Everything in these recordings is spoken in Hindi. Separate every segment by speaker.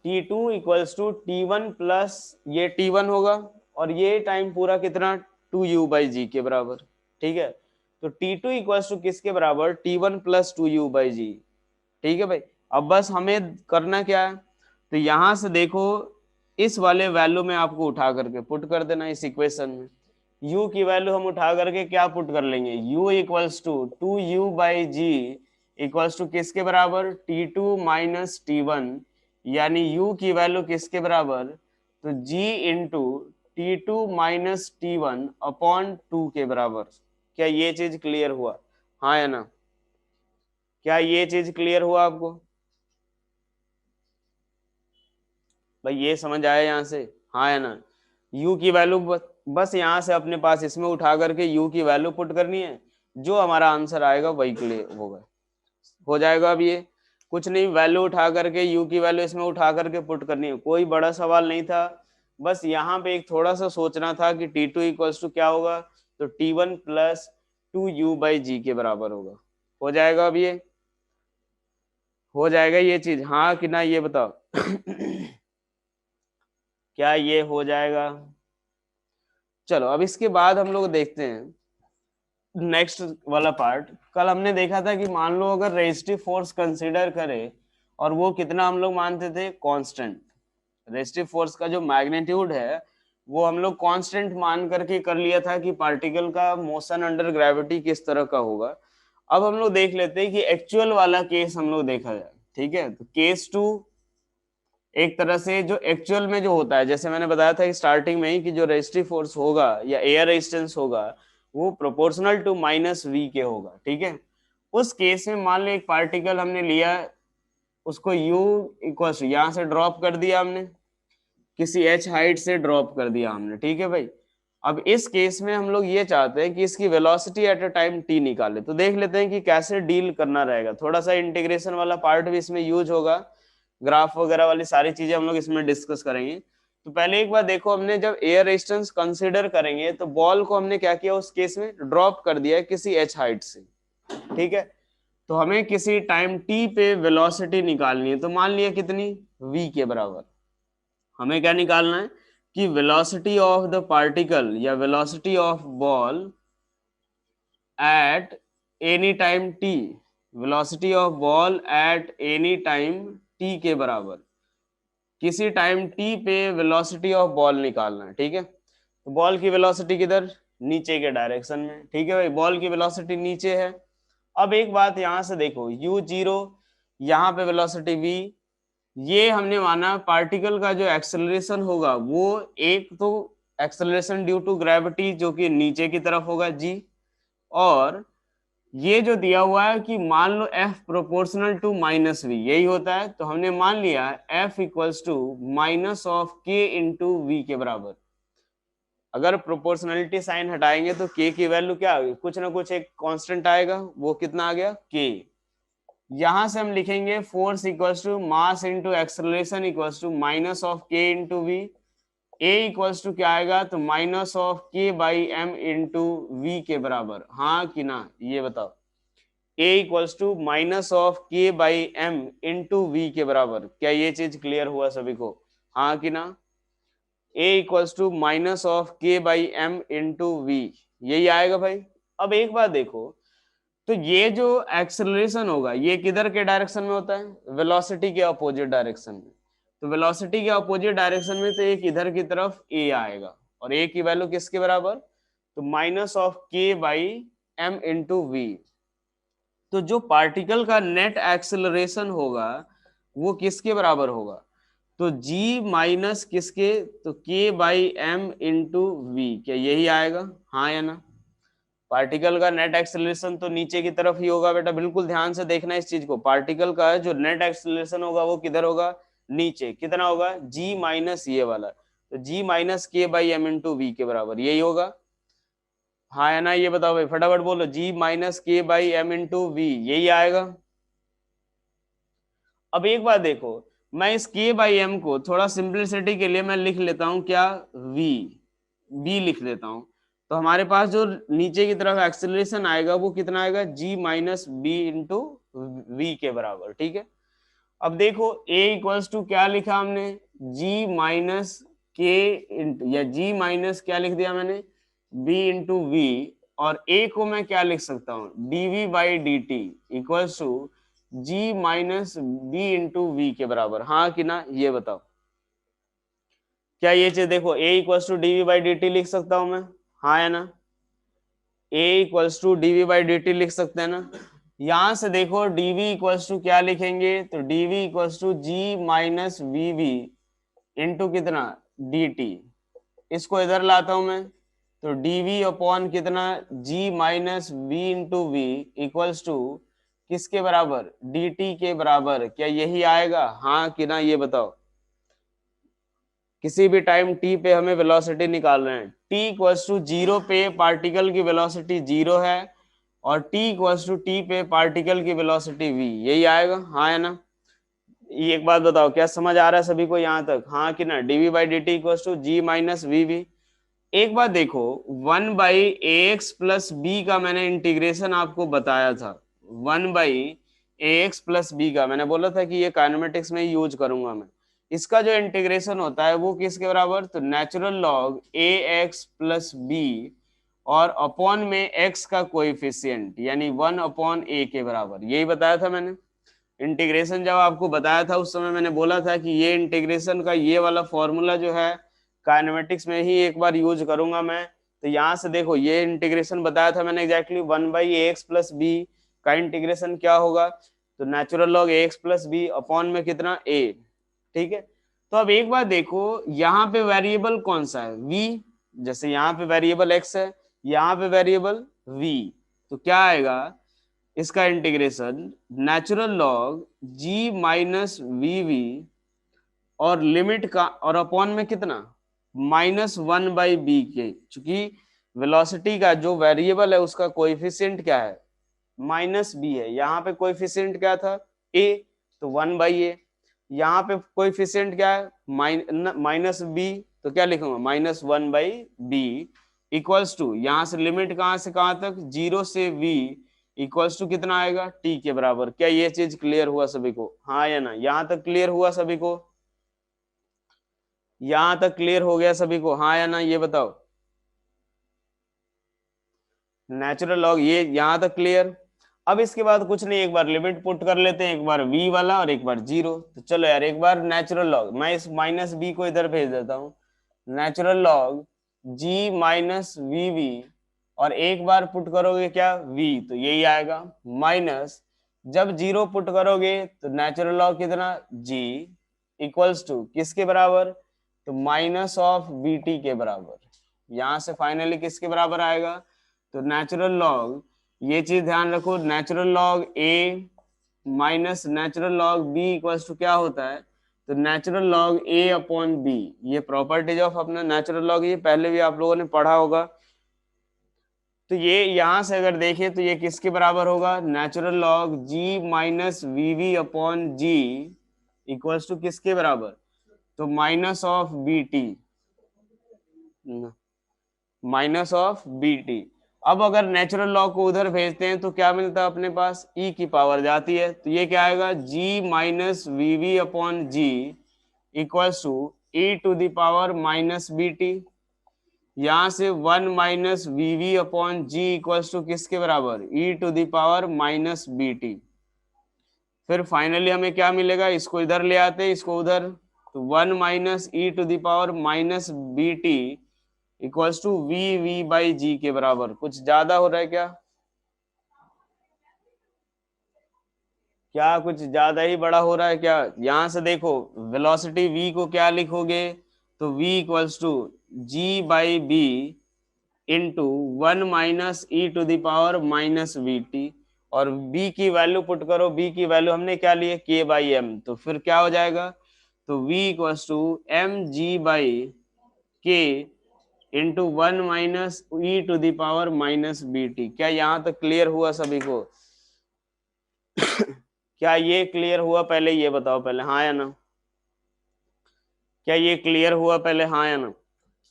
Speaker 1: T2 equals to T1 plus ये T1 होगा, और ये टाइम पूरा कितना 2u/g के बराबर, ठीक है। तो T2 इक्वल्स टू किसके बराबर, T1 प्लस 2u/g, ठीक है भाई। अब बस हमें करना क्या है, तो यहां से देखो इस वाले वैल्यू में आपको उठा करके पुट कर देना इस इक्वेशन में। u की वैल्यू हम उठा करके क्या पुट कर लेंगे, u equals to 2u/g equals to किसके बराबर, T2 माइनस T1, यानी u की वैल्यू किसके बराबर, तो g into T2 minus T1 upon 2 के बराबर। क्या ये चीज क्लियर हुआ, हाँ या ना, क्या ये चीज क्लियर हुआ आपको भाई, ये समझ आया यहाँ से, हाँ या ना। u की वैल्यू बस यहाँ से अपने पास इसमें उठा करके u की वैल्यू पुट करनी है, जो हमारा आंसर आएगा वही क्लियर होगा, हो जाएगा। अब ये कुछ नहीं, वैल्यू उठा करके u की वैल्यू इसमें उठा करके पुट करनी है, कोई बड़ा सवाल नहीं था। बस यहाँ पे एक थोड़ा सा सोचना था कि T2 इक्वल्स टू क्या होगा, तो T1 प्लस 2u/g के बराबर होगा, हो जाएगा। अब ये हो जाएगा ये चीज, हाँ कि ना, ये बताओ क्या ये हो जाएगा। चलो अब इसके बाद हम लोग देखते हैं नेक्स्ट वाला पार्ट। कल हमने देखा था कि मान लो अगर रेजिस्टिव फोर्स कंसीडर करें, और वो कितना हम लोग मानते थे, कांस्टेंट। रेजिस्टिव फोर्स का जो मैग्नीट्यूड है वो हम लोग कांस्टेंट मान करके कर लिया था कि पार्टिकल का मोशन अंडर ग्रेविटी किस तरह का होगा। अब हम लोग देख लेते हैं कि एक्चुअल वाला केस हम लोग देखा जाए, ठीक है। तो केस 2 एक तरह से जो एक्चुअल में जो होता है, जैसे मैंने बताया था स्टार्टिंग में ही कि जो रेजिस्टिव फोर्स होगा या एयर रेजिस्टेंस होगा वो प्रोपोर्शनल टू माइनस वी के होगा, ठीक है। उस केस में मान लो एक पार्टिकल हमने लिया, उसको u इक्वल यहाँ से ड्रॉप कर दिया हमने, किसी h हाइट से ड्रॉप कर दिया हमने, ठीक है भाई। अब इस केस में हम लोग ये चाहते हैं कि इसकी velocity at a time t निकाले, तो देख लेते हैं कि कैसे डील करना रहेगा। थोड़ा सा इंटीग्रेशन वाला पार्ट भी इसमें यूज होगा, ग्राफ वगैरह वाली सारी चीजें हम लोग इसमें डिस्कस करेंगे। तो पहले एक बार देखो, हमने जब एयर रेजिस्टेंस कंसीडर करेंगे तो बॉल को हमने क्या किया, उस केस में ड्रॉप कर दिया किसी h हाइट से, ठीक है। तो हमें किसी टाइम t पे वेलोसिटी निकालनी है, तो मान लिया कितनी, v के बराबर। हमें क्या निकालना है कि वेलोसिटी ऑफ द पार्टिकल या velocity of ball at any time t, velocity of ball at any time t के बराबर, किसी टाइम t पे वेलोसिटी ऑफ बॉल निकालना है, ठीक है। तो बॉल की वेलोसिटी किधर, नीचे के डायरेक्शन में, ठीक है भाई, बॉल की वेलोसिटी नीचे है। अब एक बात यहां से देखो, u0 यहाँ पे वेलोसिटी v, ये हमने माना पार्टिकल का जो एक्सेलरेशन होगा वो एक तो एक्सेलरेशन ड्यू टू ग्रेविटी जो कि नीचे की तरफ होगा g, और ये जो दिया हुआ है कि मान लो f proportional to minus v, यही होता है। तो हमने मान लिया f equals to minus of k into v के बराबर। अगर प्रोपोर्शनलिटी साइन हटाएंगे तो k की वैल्यू क्या होगी, कुछ ना कुछ एक कांस्टेंट आएगा, वो कितना आ गया k। यहां से हम लिखेंगे force equals to mass into acceleration equals to minus of k into v. A equals to क्या आएगा, तो minus of k by m into v के बराबर, हाँ कि ना, ये बताओ। a equals to minus of k by m into v के बराबर, क्या ये चीज क्लियर हुआ सभी को, हाँ कि ना। a equals to minus of k by m into v, यही आएगा भाई। अब एक बात देखो, तो ये जो एक्सेलरेशन होगा ये किधर के डायरेक्शन में होता है, वेलोसिटी के अपोजिट डायरेक्शन में। तो वेलोसिटी के अपोजिट डायरेक्शन में तो एक इधर की तरफ a आएगा, और a की वैल्यू किसके बराबर, तो minus of k by m into v. तो जो पार्टिकल का नेट एक्सेलरेशन होगा वो किसके बराबर होगा, तो g माइनस किसके, तो k by m into v, क्या यही आएगा, हाँ या ना। पार्टिकल का नेट एक्सेलरेशन तो नीचे की तरफ ही होगा बेटा, बिल्कुल ध्यान से देखना इस चीज को। पार्टिकल का जो नेट एक्सेलरेशन होगा वो किधर होगा, नीचे। कितना होगा, g माइनस ये वाला, तो g माइनस के बाई एम इंटू वी के बराबर, यही होगा, हाँ या ना। ये बताओ भाई, फटाफट बोलो, g माइनस के बाई एम इंटू वी, यही आएगा। अब एक बात देखो, मैं इस k बाई एम को थोड़ा सिंपलिसिटी के लिए मैं लिख लेता हूं क्या, v, b लिख लेता हूं। तो हमारे पास जो नीचे की तरफ एक्सेलरेशन आएगा वो कितना आएगा, g minus b into v के बराबर, ठीक है। अब देखो a इक्वल्स टू क्या लिखा हमने, g माइनस के या g माइनस क्या लिख दिया मैंने, b इंटू वी, और a को मैं क्या लिख सकता हूँ, dv by D T equals to g minus b into v के बराबर, हाँ कि ना, ये बताओ। क्या ये चीज देखो a equals to dv by D t लिख सकता हूं मैं, हाँ है ना, a equals to dv by D t लिख सकते हैं ना। यहां से देखो dv इक्वल्स टू क्या लिखेंगे, तो dv equals to g minus v v into कितना, dt। इसको इधर लाता हूं मैं, तो dv अपॉन कितना, g minus v into v equals to किसके बराबर, dt के बराबर। क्या यही आएगा, हाँ कि ना, ये बताओ। किसी भी टाइम t पे हमें वेलोसिटी निकाल रहे हैं, t इक्वल्स टू जीरो पे पार्टिकल की वेलोसिटी जीरो है, और t इक्वल्स टू टी पे पार्टिकल की वेलोसिटी v, यही आएगा, हाँ है ना। ये एक बात बताओ, क्या समझ आ रहा है सभी को यहाँ तक, हाँ कि ना, dv by D T equals to g minus v v. एक बात देखो, 1 by a x plus b का मैंने इंटीग्रेशन आपको बताया था, 1 by a x plus b का मैंने बोला था कि ये काइनेमेटिक्स में यूज करूंगा मैं। इसका जो इंटीग्रेशन होता है वो किसके बराबर, तो natural log a x plus B, और अपॉन में एक्स का कोएफिशिएंट यानी 1 अपॉन ए के बराबर, यही बताया था मैंने। इंटीग्रेशन जब आपको बताया था उस समय मैंने बोला था कि ये इंटीग्रेशन का ये वाला फॉर्मूला जो है काइनेमेटिक्स में ही एक बार यूज करूंगा मैं। तो यहाँ से देखो ये इंटीग्रेशन बताया था मैंने exactly, 1 by a x plus b का इंटीग्रेशन क्या होगा, तो natural log a x plus b upon में कितना ए, ठीक है। तो अब एक बार देखो यहाँ पे वेरिएबल कौन सा है, v, जैसे यहाँ पे वेरिएबल x है, यहाँ पे वेरिएबल v, तो क्या आएगा इसका integration, natural log g minus v v, और लिमिट का, और अपॉन में कितना, माइनस 1 बाई बी के, चूंकि वेलोसिटी का जो वेरिएबल है उसका कोएफिशिएंट क्या है, माइनस बी है। यहाँ पे कोएफिशिएंट क्या था, a, तो 1 बाई ए। यहाँ पे कोएफिशिएंट क्या है, माइनस बी, तो क्या लिखूंगा, minus 1 by b equals to, यहाँ से लिमिट कहाँ से कहाँ तक, जीरो से v इक्वल्स टू कितना आएगा, t के बराबर। क्या ये चीज क्लियर हुआ सभी को, हाँ या ना, यहाँ तक क्लियर हुआ सभी को, यहाँ तक क्लियर हो गया सभी को, हाँ या ना, ये बताओ। नेचुरल लॉग ये यहाँ तक क्लियर। अब इसके बाद कुछ नहीं, एक बार लिमिट पुट कर लेते हैं, एक बार v वाला और एक बार जीरो। तो चलो यार एक बार नेचुरल लॉग, मैं इस माइनस b को इधर भेज देता हूँ, natural log g minus v v, और एक बार पुट करोगे क्या v, तो यही आएगा, माइनस जब जीरो पुट करोगे तो नेचुरल लॉग कितना, g इक्वल्स टू किसके बराबर, तो माइनस ऑफ बी टी के बराबर। यहां से फाइनली किसके बराबर आएगा, तो नेचुरल लॉग, ये चीज ध्यान रखो, natural log a minus natural log b equals to क्या होता है, तो natural log a upon b. ये प्रॉपर्टीज ऑफ अपना नेचुरल लॉग, ये पहले भी आप लोगों ने पढ़ा होगा। तो ये यहां से अगर देखें तो ये किसके बराबर होगा, natural log g minus v v upon g equals to किसके बराबर, तो minus of b t, minus of b t. अब अगर नेचुरल लॉ को उधर भेजते हैं तो क्या मिलता है अपने पास, e की पावर जाती है, तो ये क्या आएगा, g minus v v upon g equals to e to the power minus b t. यहां से 1 minus v v upon g equals to किसके बराबर, e to the power minus b t. फिर फाइनली हमें क्या मिलेगा, इसको इधर ले आते हैं, इसको उधर, तो 1 minus e to the power minus b t equals to v v by g के बराबर। कुछ ज्यादा हो रहा है क्या, क्या कुछ ज्यादा ही बड़ा हो रहा है क्या। यहां से देखो वेलोसिटी v को क्या लिखोगे, तो v equals to g by b into 1 minus e to the power minus v t, और b की वैल्यू पुट करो, b की वैल्यू हमने क्या लिए, k बाई एम, तो फिर क्या हो जाएगा, तो v equals to m g by k into 1 minus e to the power minus b t. क्या यहाँ तक क्लियर हुआ सभी को क्या ये क्लियर हुआ, पहले ये बताओ पहले, हाँ या ना, क्या ये क्लियर हुआ पहले, हाँ या ना।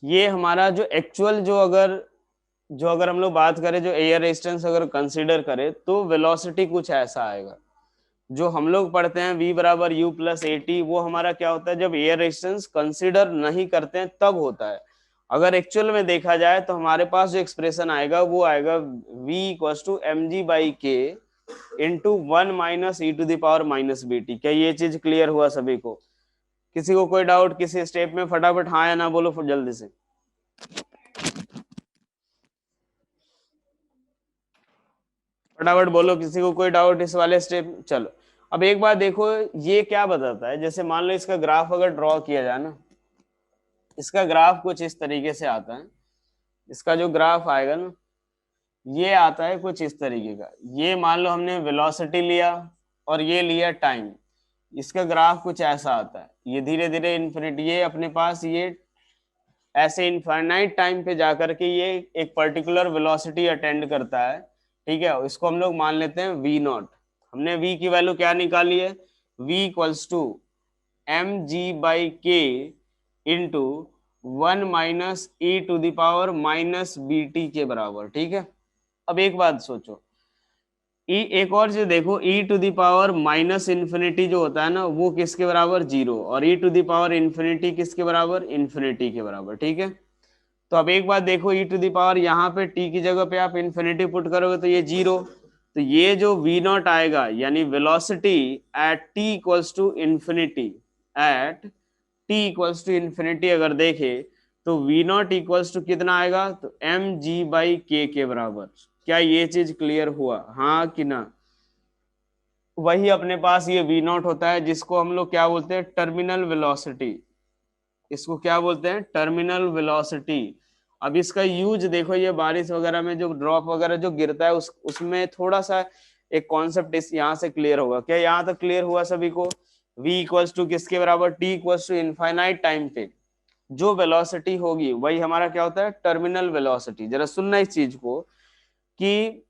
Speaker 1: ये हमारा जो एक्चुअल जो अगर हम लोग बात करें, जो एयर रेजिस्टेंस अगर कंसीडर करें तो वेलोसिटी कुछ ऐसा आएगा। जो हम लोग पढ़ते हैं v बराबर u प्लस ए टी, वो हमारा क्या होता है जब एयर रेजिस्टेंस कंसिडर नहीं करते हैं तब होता है। अगर एक्चुअल में देखा जाए तो हमारे पास जो एक्सप्रेशन आएगा वो आएगा v equals to m g by k into 1 - e⁻⁻bt। क्या ये चीज क्लियर हुआ सभी को? किसी को कोई डाउट किसी स्टेप में? फटाफट हाँ या ना बोलो जल्दी से, फटाफट बोलो, किसी को कोई डाउट इस वाले स्टेप? चलो अब एक बात देखो, ये क्या बताता है, जैसे मान लो इसका ग्राफ अगर ड्रॉ किया जाए ना, इसका ग्राफ कुछ इस तरीके से आता है। इसका जो ग्राफ आएगा ना, ये आता है कुछ इस तरीके का। ये मान लो हमने वेलोसिटी लिया और ये लिया टाइम। इसका ग्राफ कुछ ऐसा आता है, ये धीरे धीरे इन्फिनिटी, ये अपने पास ये ऐसे इनफाइनाइट टाइम पे जाकर के ये एक पर्टिकुलर वेलोसिटी अटेंड करता है। ठीक है, इसको हम लोग मान लेते हैं v नॉट। हमने v की वैल्यू क्या निकाली है? v equals to m g by k into 1 - e⁻⁻ के बराबर। ठीक है, अब एक बात सोचो, एक और जो देखो, e⁻⁻∞ जो होता है ना, वो किसके बराबर? 0। और e⁻∞ किसके बराबर? इन्फिनिटी के बराबर। ठीक है, तो अब एक बात देखो, ई टू दी पावर यहाँ पे टी की जगह पे आप इन्फिनिटी पुट करोगे तो ये 0। तो ये जो वी नॉट आएगा यानी velocity at T equals to infinity, at T equals to infinity अगर देखे तो वी नॉट इक्वल्स टू कितना आएगा? तो एम जी बाई के बराबर। क्या ये चीज क्लियर हुआ, हाँ कि ना? वही अपने पास ये वी नॉट होता है जिसको हम लोग क्या बोलते हैं? Terminal velocity. इसको क्या बोलते हैं? Terminal velocity. अब इसका यूज देखो, ये बारिश वगैरह में जो ड्रॉप वगैरह जो गिरता है उसमें थोड़ा सा एक कॉन्सेप्ट इस यहाँ से क्लियर होगा। क्या यहाँ तक क्लियर हुआ सभी को? v इक्वल्स टू किसके बराबर? t equals to infinite time पे जो वेलोसिटी होगी वही हमारा क्या होता है? Terminal velocity. जरा सुनना इस चीज को कि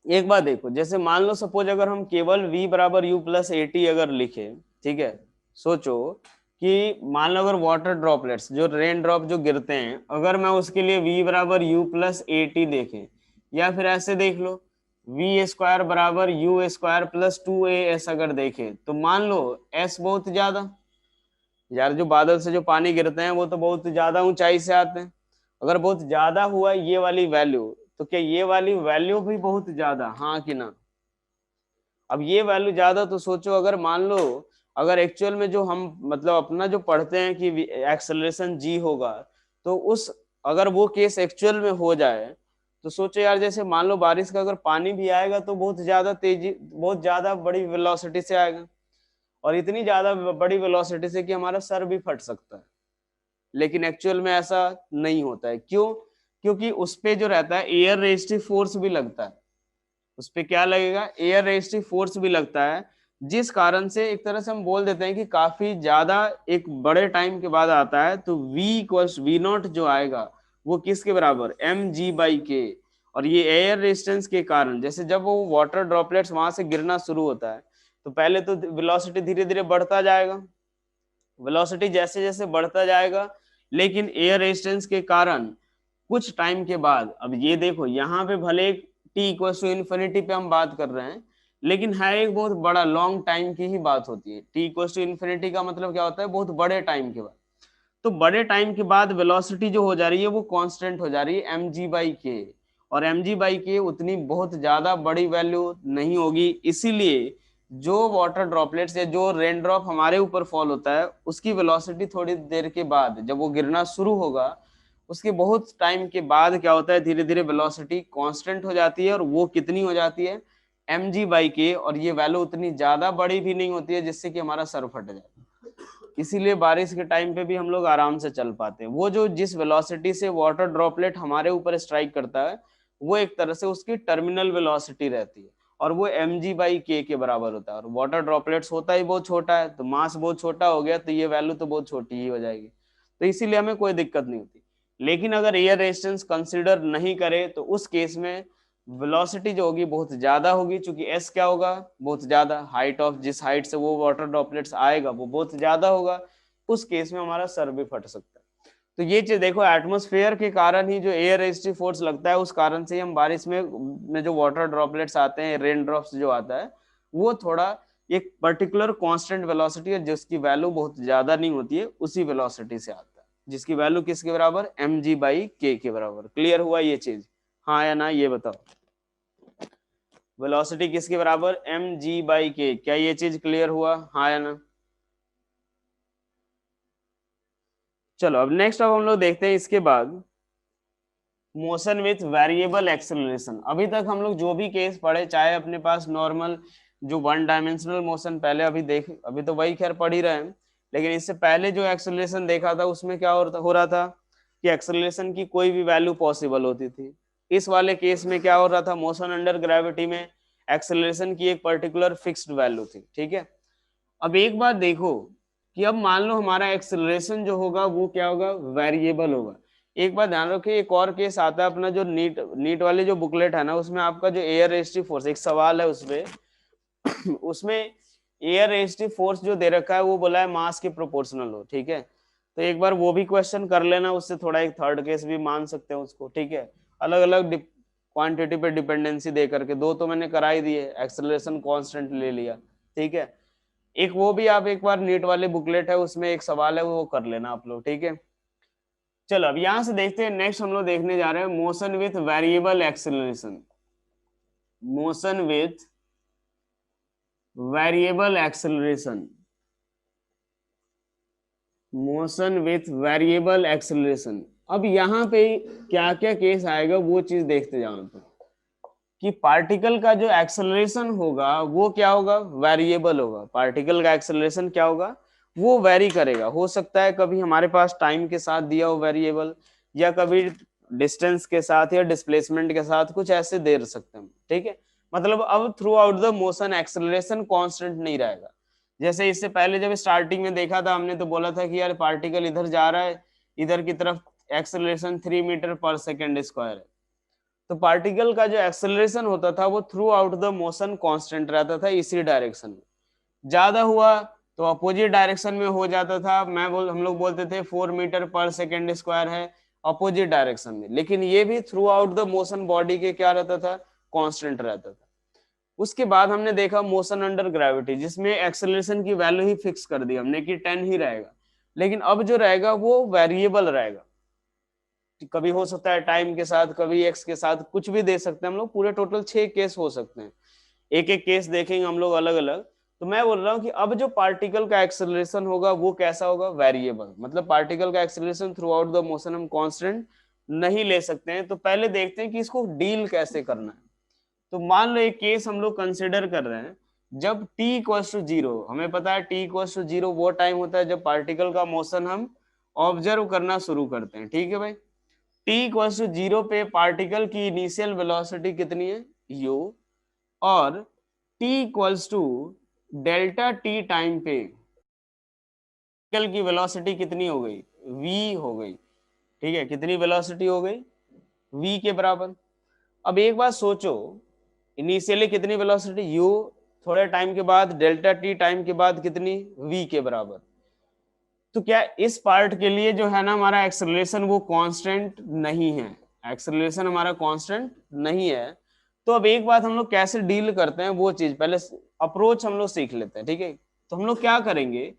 Speaker 1: एक बात देखो, जैसे मान लो सपोज अगर हम केवल v बराबर u प्लस ए टी अगर लिखे, ठीक है, सोचो कि मान लो अगर वाटर ड्रॉपलेट्स जो रेन ड्रॉप जो गिरते हैं, अगर मैं उसके लिए v बराबर u प्लस ए टी देखें, या फिर ऐसे देख लो v स्क्वायर बराबर u स्क्वायर प्लस 2as अगर देखें, तो मान लो s बहुत ज्यादा, यार जो बादल से जो पानी गिरते हैं वो तो बहुत ज्यादा ऊंचाई से आते हैं। अगर बहुत ज्यादा हुआ ये वाली वैल्यू, तो क्या ये वाली वैल्यू भी बहुत ज्यादा, हाँ कि ना? अब ये वैल्यू ज्यादा तो सोचो, अगर मान लो अगर एक्चुअल में जो हम मतलब अपना जो पढ़ते हैं कि एक्सेलरेशन जी होगा, तो उस अगर वो केस एक्चुअल में हो जाए तो सोचो यार, जैसे मान लो बारिश का अगर पानी भी आएगा तो बहुत ज्यादा तेजी, बहुत ज्यादा बड़ी वेलोसिटी से आएगा, और इतनी ज्यादा बड़ी वेलोसिटी से कि हमारा सर भी फट सकता है। लेकिन एक्चुअल में ऐसा नहीं होता है, क्यों? क्योंकि उस पे जो रहता है एयर रेजिस्टिव फोर्स भी लगता है। उस पे क्या लगेगा? एयर रेजिस्टिव फोर्स भी लगता है, जिस कारण से एक तरह से हम बोल देते हैं कि काफी ज्यादा एक बड़े टाइम के बाद आता है। तो v इक्वल्स वी नॉट जो आएगा वो किसके बराबर? एम जी बाई के। और ये एयर रेजिस्टेंस के कारण, जैसे जब वो वाटर ड्रॉपलेट्स वहां से गिरना शुरू होता है तो पहले तो वेलोसिटी धीरे धीरे बढ़ता जाएगा, वेलोसिटी जैसे जैसे बढ़ता जाएगा, लेकिन एयर रेजिस्टेंस के कारण कुछ टाइम के बाद, अब ये देखो यहाँ पे भले टी इक्वल टू इन्फिनिटी पे हम बात कर रहे हैं, लेकिन है एक बहुत बड़ा लॉन्ग टाइम की ही बात होती है। टी इक्वल टू इन्फिनिटी का मतलब क्या होता है? बहुत बड़े टाइम के बाद। तो बड़े टाइम के बाद वेलोसिटी जो हो जा रही है वो कांस्टेंट हो जा रही है एम जी बाई के, और एम जी बाई के उतनी बहुत ज्यादा बड़ी वैल्यू नहीं होगी। इसीलिए जो वाटर ड्रॉपलेट्स या जो रेन ड्रॉप हमारे ऊपर फॉल होता है उसकी वेलोसिटी थोड़ी देर के बाद जब वो गिरना शुरू होगा, उसके बहुत टाइम के बाद क्या होता है? धीरे धीरे वेलोसिटी कांस्टेंट हो जाती है, और वो कितनी हो जाती है? एम जी बाई के। और ये वैल्यू उतनी ज्यादा बड़ी भी नहीं होती है जिससे कि हमारा सर फट जाए। इसीलिए बारिश के टाइम पे भी हम लोग आराम से चल पाते हैं। वो जो जिस वेलोसिटी से वाटर ड्रॉपलेट हमारे ऊपर स्ट्राइक करता है वो एक तरह से उसकी टर्मिनल वेलोसिटी रहती है, और वो एम जी बाई के बराबर होता है। और वाटर ड्रॉपलेट्स होता ही बहुत छोटा है, तो मास बहुत छोटा हो गया तो ये वैल्यू तो बहुत छोटी ही हो जाएगी। तो इसीलिए हमें कोई दिक्कत नहीं होती। लेकिन अगर एयर रेजिस्टेंस कंसिडर नहीं करे तो उस केस में वेलोसिटी जो होगी बहुत ज्यादा होगी, क्योंकि एस क्या होगा? बहुत ज्यादा, हाइट ऑफ जिस हाइट से वो वाटर ड्रॉपलेट्स आएगा वो बहुत ज्यादा होगा। उस केस में हमारा सर भी फट सकता है। तो ये चीज देखो, एटमोस्फेयर के कारण ही जो एयर रेजिस्टिव फोर्स लगता है, उस कारण से ही हम बारिश में जो वाटर ड्रॉपलेट्स आते हैं, रेन ड्रॉप्स जो आता है, वो थोड़ा एक पर्टिकुलर कांस्टेंट वेलोसिटी है जिसकी वैल्यू बहुत ज्यादा नहीं होती है, उसी वेलोसिटी से आता है, जिसकी वैल्यू किसके बराबर, mg/k के बराबर। क्लियर हुआ ये चीज, हाँ या ना ये बताओ। वेलोसिटी किसके बराबर, mg/k। क्या ये चीज क्लियर हुआ, हाँ या ना। चलो अब नेक्स्ट अब हम लोग देखते हैं इसके बाद मोशन विथ वेरिएबल एक्सेलरेशन। अभी तक हम लोग जो भी केस पढ़े, चाहे अपने पास नॉर्मल जो वन डायमेंशनल मोशन पहले अभी तो वही खैर पढ़ ही रहे हैं, लेकिन इससे पहले जो एक्सेलरेशन देखा था उसमें क्या हो रहा था कि एक्सेलरेशन की कोई भी वैल्यू पॉसिबल होती थी। इस वाले केस में क्या हो रहा था, मोशन अंडर ग्रेविटी में एक्सेलरेशन की एक पर्टिकुलर फिक्स्ड वैल्यू थी, ठीक है। अब एक बात देखो कि अब मान लो हमारा एक्सेलरेशन जो होगा वो क्या होगा, वेरिएबल होगा। एक बात ध्यान रखिए, एक और केस आता है अपना जो नीट नीट वाली जो बुकलेट है ना, उसमें आपका जो एयर रेस्टिव फोर्स एक सवाल है उसमें उसमें एयर रेस्टिव फोर्स जो दे रखा है वो बोला है मास के प्रोपोर्शनल हो, ठीक है। तो एक बार वो भी क्वेश्चन कर लेना, उससे थोड़ा एक थर्ड केस भी मान सकते हैं उसको, ठीक है। अलग अलग क्वांटिटी पे डिपेंडेंसी दे करके, दो तो मैंने करा ही दिए, एक्सेलरेशन कांस्टेंट ले लिया, ठीक है। एक वो भी आप एक बार नीट वाले बुकलेट है उसमें एक सवाल है वो कर लेना आप लोग, ठीक है। चलो अब यहां से देखते हैं, नेक्स्ट हम लोग देखने जा रहे हैं motion with variable acceleration. Motion with variable acceleration, motion with variable acceleration. अब यहाँ पे क्या क्या केस आएगा वो चीज देखते जाओ तो, कि पार्टिकल का जो एक्सेलरेशन होगा वो क्या होगा, वेरिएबल होगा। पार्टिकल का एक्सेलरेशन क्या होगा, वो वेरी करेगा। हो सकता है कभी हमारे पास टाइम के साथ दिया हो वेरिएबल, या कभी डिस्टेंस के साथ या डिस्प्लेसमेंट के साथ, कुछ ऐसे दे सकते हैं, ठीक है। मतलब अब through out the motion acceleration constant नहीं रहेगा। जैसे इससे पहले जब स्टार्टिंग में देखा था हमने, तो बोला था कि यार पार्टिकल इधर जा रहा है, इधर की तरफ एक्सेलरेशन 3 मीटर/सेकेंड स्क्वायर है। तो पार्टिकल का जो एक्सेलरेशन होता था वो through out the motion constant रहता था इसी डायरेक्शन में। ज्यादा हुआ तो अपोजिट डायरेक्शन में हो जाता था, हम लोग बोलते थे 4 मीटर/सेकेंड स्क्वायर है अपोजिट डायरेक्शन में, लेकिन ये भी through out the motion body के क्या रहता था, कांस्टेंट रहता था। उसके बाद हमने देखा मोशन अंडर ग्रेविटी, जिसमें एक्सेलरेशन की वैल्यू ही फिक्स कर दी हमने कि 10 ही रहेगा, लेकिन अब जो रहेगा वो वेरिएबल रहेगा। कभी हो सकता है टाइम के साथ, कभी एक्स के साथ, कुछ भी दे सकते हैं हम लोग। पूरे टोटल 6 केस हो सकते हैं, एक एक केस देखेंगे हम लोग अलग अलग। तो मैं बोल रहा हूँ कि अब जो पार्टिकल का एक्सेलरेशन होगा वो कैसा होगा, वेरिएबल। मतलब पार्टिकल का acceleration through out the motion हम कांस्टेंट नहीं ले सकते हैं। तो पहले देखते हैं कि इसको डील कैसे करना है। तो मान लो एक केस हम लोग कंसिडर कर रहे हैं, जब t=0, हमें पता है t=0 वो टाइम होता है जब पार्टिकल का मोशन हम ऑब्जर्व करना शुरू करते हैं, ठीक है भाई। t=0 पे पार्टिकल की इनिशियल वेलोसिटी कितनी है, u, और t=Δt टाइम पे पार्टिकल की वेलोसिटी कितनी हो गई, v हो गई, ठीक है। कितनी वेलोसिटी हो गई, v के बराबर। अब एक बात सोचो, इनिशियली कितनी वेलोसिटी u, थोड़े टाइम के बाद Δt टाइम के बाद कितनी, v के बराबर। तो क्या इस पार्ट के लिए जो है ना हमारा एक्सेलरेशन वो कांस्टेंट नहीं है, एक्सेलरेशन हमारा कांस्टेंट नहीं है। तो अब एक बात हम लोग कैसे डील करते हैं वो चीज पहले अप्रोच हम लोग सीख लेते हैं, ठीक है। तो हम लोग क्या करेंगे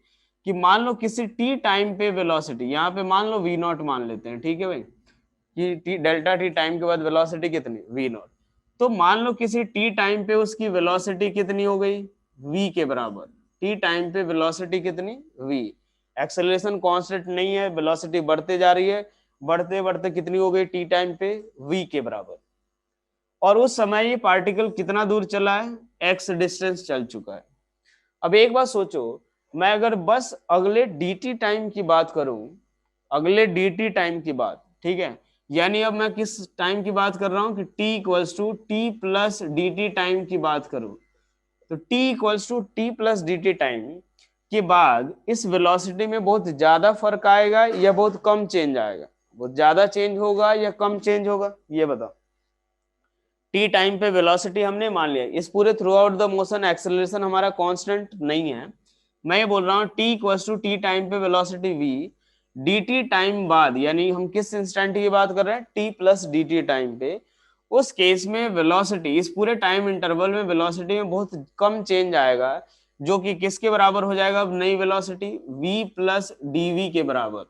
Speaker 1: कि मान लो किसी टी टाइम पे वेलोसिटी, यहाँ पे मान लो v0 मान लेते हैं, ठीक है भाई, कि Δt टाइम के बाद वेलोसिटी कितनी, v0। तो मान लो किसी टी टाइम पे उसकी वेलोसिटी कितनी हो गई, v के बराबर। टी टाइम पे वेलोसिटी कितनी, v। एक्सेलरेशन कांस्टेंट नहीं है, वेलोसिटी बढ़ते जा रही है, बढ़ते बढ़ते कितनी हो गई टी टाइम पे, v के बराबर। और उस समय ये पार्टिकल कितना दूर चला है, x डिस्टेंस चल चुका है। अब एक बात सोचो, मैं अगर बस अगले dt टाइम की बात करूं, अगले dt टाइम की बात, ठीक है, यानी अब मैं किस टाइम की बात कर रहा हूं कि t=t+dt टाइम की बात करूं, तो t=t+dt टाइम के बाद इस वेलोसिटी में बहुत ज्यादा फर्क आएगा या बहुत कम चेंज आएगा, बहुत ज्यादा चेंज होगा या कम चेंज होगा, ये बताओ। टी टाइम पे वेलोसिटी हमने मान लिया, इस पूरे through out the motion acceleration हमारा कांस्टेंट नहीं है। मैं ये बोल रहा हूँ t=t टाइम पे वेलोसिटी v, dt टाइम बाद, यानी हम किस इंस्टेंट की बात कर रहे हैं, t+dt टाइम पे, उस केस में वेलोसिटी, इस पूरे टाइम इंटरवल में वेलोसिटी में बहुत कम चेंज आएगा, जो कि किसके बराबर हो जाएगा अब नई वेलोसिटी v प्लस dv के बराबर।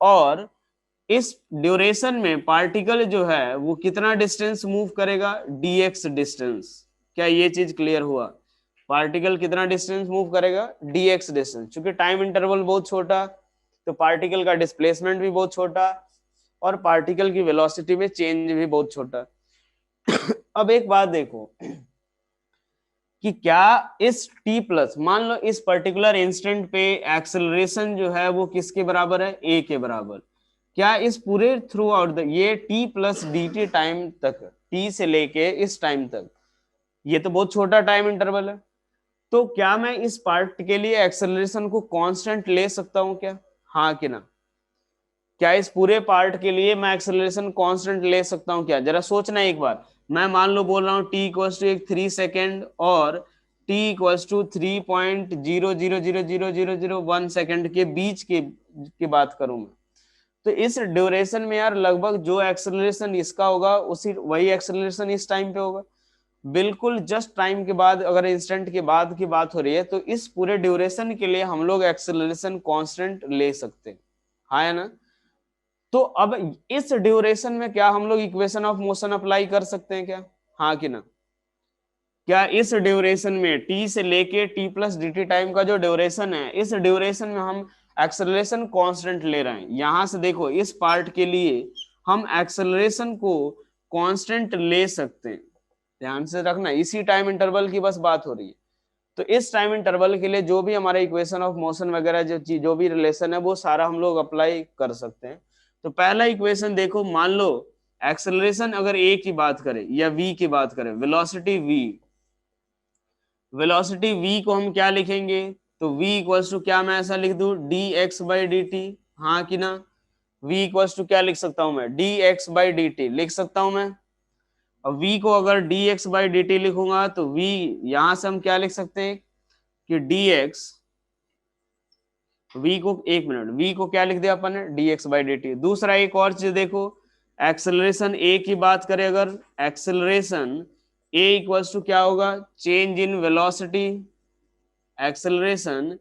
Speaker 1: और इस ड्यूरेशन में पार्टिकल जो है वो कितना डिस्टेंस मूव करेगा, dx डिस्टेंस। क्या ये चीज क्लियर हुआ? पार्टिकल कितना डिस्टेंस मूव करेगा, dx डिस्टेंस। क्योंकि टाइम इंटरवल बहुत छोटा, तो पार्टिकल का डिस्प्लेसमेंट भी बहुत छोटा और पार्टिकल की वेलोसिटी में चेंज भी बहुत छोटा। अब एक बात देखो कि क्या इस t प्लस, मान लो इस पर्टिकुलर इंस्टेंट पे एक्सेलरेशन जो है वो किसके बराबर है, a के बराबर। क्या इस पूरे थ्रू आउट ये t प्लस dt टाइम तक, t से लेके इस टाइम तक, ये तो बहुत छोटा टाइम इंटरवल है, तो क्या मैं इस पार्ट के लिए एक्सेलरेशन को कांस्टेंट ले सकता हूं क्या, हाँ कि ना? क्या इस पूरे पार्ट के लिए मैं एक्सेलरेशन कांस्टेंट ले सकता हूं क्या? जरा सोचना एक बार। मैं मान लो बोल रहा हूं t इक्वल्स टू एक 3 सेकेंड और t इक्वल्स टू 3.0000001 सेकेंड के बीच की बात करूं मैं, तो इस ड्यूरेशन में यार लगभग जो एक्सेलरेशन इसका होगा उसी वही एक्सेलरेशन इस टाइम पे होगा। बिल्कुल जस्ट टाइम के बाद, अगर इंस्टेंट के बाद की बात हो रही है, तो इस पूरे ड्यूरेशन के लिए हम लोग एक्सेलरेशन कांस्टेंट ले सकते हैं, हाँ है ना? तो अब इस ड्यूरेशन में क्या हम लोग इक्वेशन ऑफ मोशन अप्लाई कर सकते हैं क्या, हाँ कि ना? क्या इस ड्यूरेशन में t से लेके t प्लस dt टाइम का जो ड्यूरेशन है, इस ड्यूरेशन में हम एक्सेलरेशन कांस्टेंट ले रहे हैं। यहां से देखो इस पार्ट के लिए हम एक्सेलरेशन को कांस्टेंट ले सकते हैं, ध्यान से रखना, इसी टाइम इंटरवल की बस बात हो रही है। तो इस टाइम इंटरवल के लिए जो भी हमारा इक्वेशन ऑफ मोशन वगैरह जो भी रिलेशन है वो सारा हम लोग अप्लाई कर सकते हैं। तो पहला इक्वेशन देखो, मान लो एक्सेलरेशन अगर a की बात करें या v की बात करें, वेलोसिटी v, वेलोसिटी v को हम क्या लिखेंगे, तो v इक्वल्स टू क्या, मैं ऐसा लिख दूं dx बाई dt, हाँ कि ना? v इक्वल्स टू क्या लिख सकता हूं मैं, dx बाई dt लिख सकता हूं मैं। अब v को अगर dx बाई dt लिखूंगा तो v यहां से हम क्या लिख सकते हैं कि dx, v को एक मिनट, v को क्या लिख दिया अपन ने, dx बाई dt। दूसरा एक और चीज देखो, एक्सेलरेशन a की बात करें अगर, एक्सेलरेशन a इक्वल्स टू क्या होगा, change in velocity, acceleration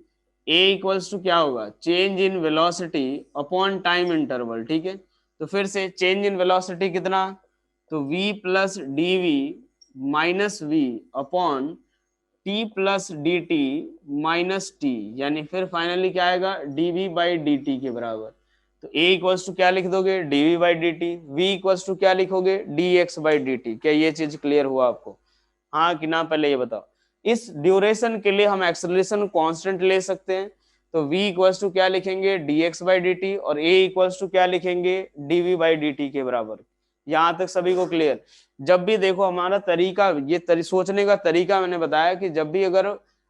Speaker 1: a equals to क्या होगा, change in velocity upon time interval, ठीक है? तो फिर से चेंज इन वेलोसिटी कितना, तो v plus dv minus v upon t plus D T minus T, यानी फिर फाइनली क्या आएगा, dv बाई डी टी के बराबर। तो a इक्वल्स टू क्या लिख दोगे, dv by D t, v equals to क्या लिखोगे, dx बाई डी टी। क्या ये चीज क्लियर हुआ आपको, हाँ कि ना? पहले ये बताओ, इस ड्यूरेशन के लिए हम एक्सेलरेशन कांस्टेंट ले सकते हैं, तो v इक्वल्स टू क्या लिखेंगे, dx बाई डी टी, और a इक्वल्स टू क्या लिखेंगे, dv बाई डी टी के बराबर। यहां तक सभी को क्लियर? जब भी देखो हमारा तरीका, ये सोचने का तरीका मैंने बताया कि जब भी अगर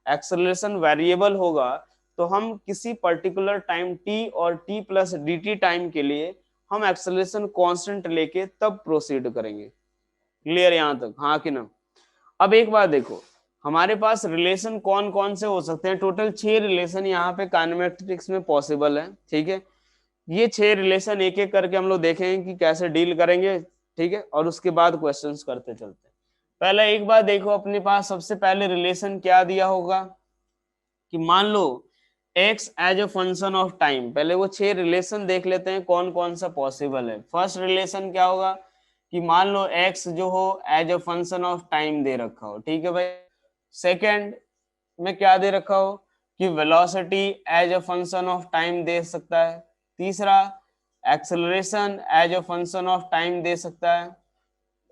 Speaker 1: एक्सेलरेशन वेरिएबल होगा तो हम किसी पर्टिकुलर टाइम t और t प्लस dt टाइम के लिए हम एक्सेलरेशन कांस्टेंट लेके तब प्रोसीड करेंगे। क्लियर यहां तक, हाँ कि ना? अब एक बात देखो, हमारे पास रिलेशन कौन कौन से हो सकते हैं, टोटल 6 रिलेशन यहाँ पे काइनेमेटिक्स में पॉसिबल है, ठीक है? ये 6 रिलेशन एक एक करके हम लोग देखेंगे कि कैसे डील करेंगे, ठीक है? और उसके बाद क्वेश्चंस करते चलते हैं। पहले एक बार देखो, अपने पास सबसे पहले रिलेशन क्या दिया होगा कि मान लो x as a function of time. पहले वो 6 रिलेशन देख लेते हैं कौन कौन सा पॉसिबल है। फर्स्ट रिलेशन क्या होगा कि मान लो x जो हो as a function of time दे रखा हो, ठीक है भाई। सेकेंड में क्या दे रखा हो कि velocity as a function of time दे सकता है। तीसरा, acceleration as a function of time दे सकता है।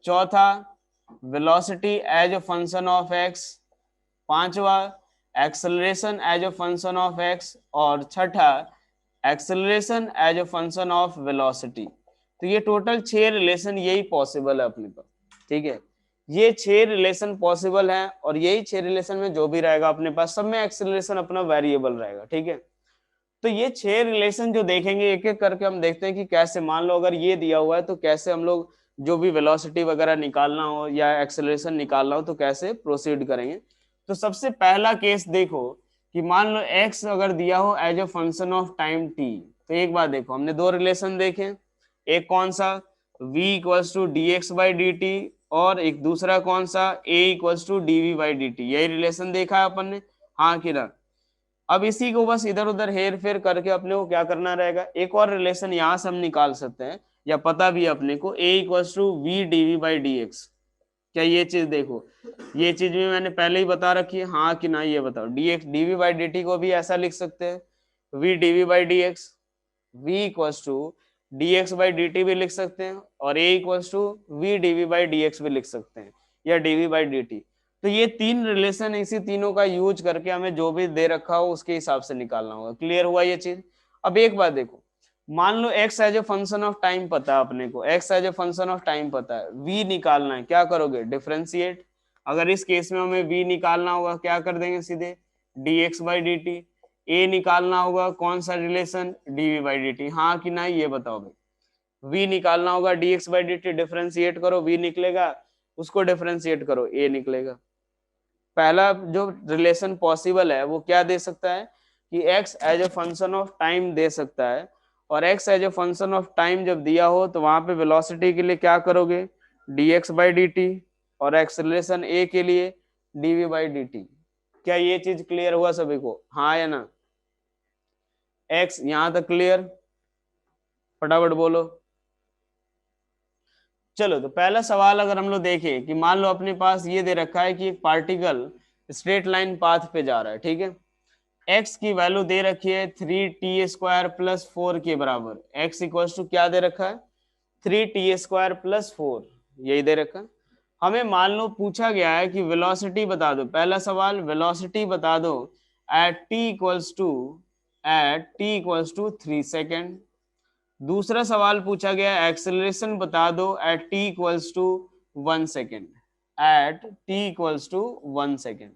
Speaker 1: चौथा, velocity as a function of x. पांचवा, acceleration as a function of x. और छठा, acceleration as a function of velocity. तो ये टोटल 6 रिलेशन यही पॉसिबल है अपने पास, ठीक है? ये 6 रिलेशन पॉसिबल हैं और यही 6 रिलेशन में जो भी रहेगा अपने पास सब में एक्सेलरेशन अपना वेरिएबल रहेगा, ठीक है? तो ये 6 रिलेशन जो देखेंगे एक एक करके हम देखते हैं कि कैसे, मान लो अगर ये दिया हुआ है तो कैसे हम लोग जो भी वेलोसिटी वगैरह निकालना हो या एक्सेलरेशन निकालना हो तो कैसे प्रोसीड करेंगे। तो सबसे पहला केस देखो कि मान लो x अगर दिया हो as a function of time t। तो एक बार देखो, हमने 2 रिलेशन देखे, एक कौन सा v equals to d x by D t, और एक दूसरा कौन सा, a equals to D we by D t. यही रिलेशन देखा है अपन ने, हाँ कि ना। अब इसी को बस इधर उधर हेर फेर करके अपने को क्या करना रहेगा, एक और रिलेशन यहाँ से हम निकाल सकते हैं, या पता भी है अपने को, a equals to v d we by d x. क्या ये चीज देखो, ये चीज भी मैंने पहले ही बता रखी है, हाँ कि ना, ये बताओ। D x d we by D t को भी ऐसा लिख सकते हैं, v d we by d x, v equals to d x by D t भी लिख सकते हैं, और a equals to v d we by d x भी लिख सकते हैं, या d we by D T. तो ये तीन रिलेशन, इसी तीनों का यूज करके हमें जो भी दे रखा हो उसके हिसाब से निकालना होगा। क्लियर हुआ ये चीज। अब एक बात देखो, मान लो x as a function of time पता है अपने को, x as a function of time पता है, v निकालना है, क्या करोगे, डिफरेंशिएट। अगर इस केस में हमें v निकालना होगा, क्या कर देंगे सीधे, dx by D T. a निकालना होगा कौन सा relation, dv by D T, हाँ कि ना, ये बताओ भाई। v निकालना होगा dx by D T, differentiate करो, v निकलेगा, उसको डिफरेंशिएट करो, a निकलेगा। पहला जो रिलेशन पॉसिबल है वो क्या दे सकता है कि x as a function of time दे सकता है, और x as a function of time जब दिया हो तो वहां पे वेलोसिटी के लिए क्या करोगे, dx बाई डी टी, और एक्सेलरेशन a के लिए dv बाई डी टी। क्या ये चीज क्लियर हुआ सभी को, हाँ या ना। x यहां तक क्लियर, फटाफट बोलो। चलो तो पहला सवाल अगर हम लोग देखें कि मान लो अपने पास ये दे रखा है कि एक पार्टिकल स्ट्रेट लाइन पाथ पे जा रहा है, ठीक है, x की वैल्यू दे रखी है 3t² प्लस 4 के बराबर, x इक्वल टू क्या दे रखा है, 3t² प्लस 4, यही दे रखा है। हमें मान लो पूछा गया है कि वेलोसिटी बता दो, पहला सवाल वेलोसिटी बता दो at t equals to 3 second. दूसरा सवाल पूछा गया एक्सेलरेशन बता दो at t equals to 1 second, at t equals to 1 second.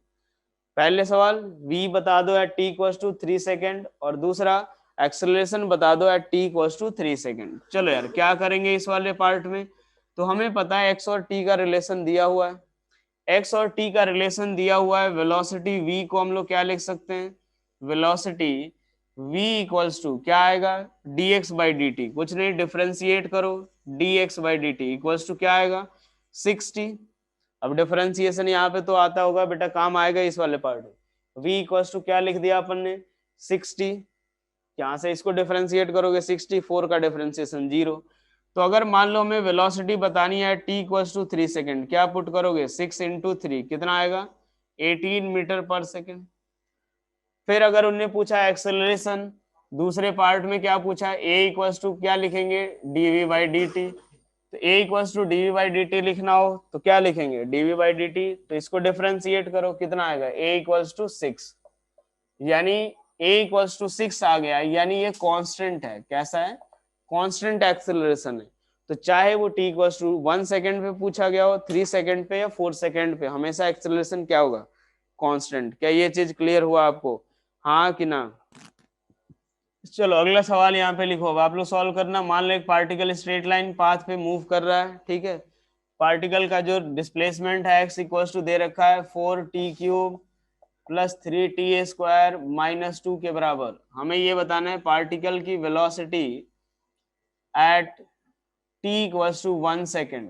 Speaker 1: पहले सवाल v बता दो at t equals to 3 second, और दूसरा एक्सेलरेशन बता दो at t equals to 3 second. चलो यार क्या करेंगे इस वाले पार्ट में, तो हमें पता है x और t का रिलेशन दिया हुआ है, x और t का रिलेशन दिया हुआ है, वेलोसिटी v को हम लोग क्या लिख सकते हैं, वेलोसिटी v इक्वल्स टू क्या आएगा, dx बाई डी टी, कुछ नहीं डिफरेंशिएट करो, dx by D T equals to क्या आएगा, 60। अब डिफरेंशिएशन यहाँ पे तो आता होगा बेटा, काम आएगा इस वाले पार्ट में। v इक्वल्स टू क्या लिख दिया अपन ने, 60। यहाँ से इसको डिफरेंशिएट करोगे 64 का डिफरेंशिएशन 0। तो अगर मान लो हमें वेलोसिटी बतानी है t इक्वल्स टू 3 सेकेंड, क्या पुट करोगे, 6 इंटू 3 कितना आएगा, 18 मीटर पर सेकेंड। फिर अगर उनने पूछा एक्सेलरेशन, दूसरे पार्ट में क्या पूछा, a इक्वल्स टू क्या लिखेंगे, dv बाई डी टी। तो a equals to dv by D t लिखना हो तो क्या लिखेंगे, dv बाई डी टी। तो इसको डिफरेंशिएट करो, कितना आएगा, a इक्वल्स टू 6, यानी a इक्वल्स टू 6 आ गया, यानी ये कांस्टेंट है। कैसा है, कांस्टेंट एक्सेलरेशन है। तो चाहे वो t इक्वल्स टू 1 सेकेंड पे पूछा गया हो, 3 सेकेंड पे या 4 सेकेंड पे, हमेशा एक्सेलरेशन क्या होगा, कांस्टेंट। क्या ये चीज क्लियर हुआ आपको, हाँ कि ना। चलो अगला सवाल यहाँ पे लिखो, अब आप लोग सॉल्व करना। मान लो एक पार्टिकल स्ट्रेट लाइन पाथ पे मूव कर रहा है, ठीक है, पार्टिकल का जो डिस्प्लेसमेंट है x इक्वल्स टू दे रखा है 4t³ प्लस 3t² माइनस 2 के बराबर। हमें ये बताना है पार्टिकल की velocity at t equals to 1 second,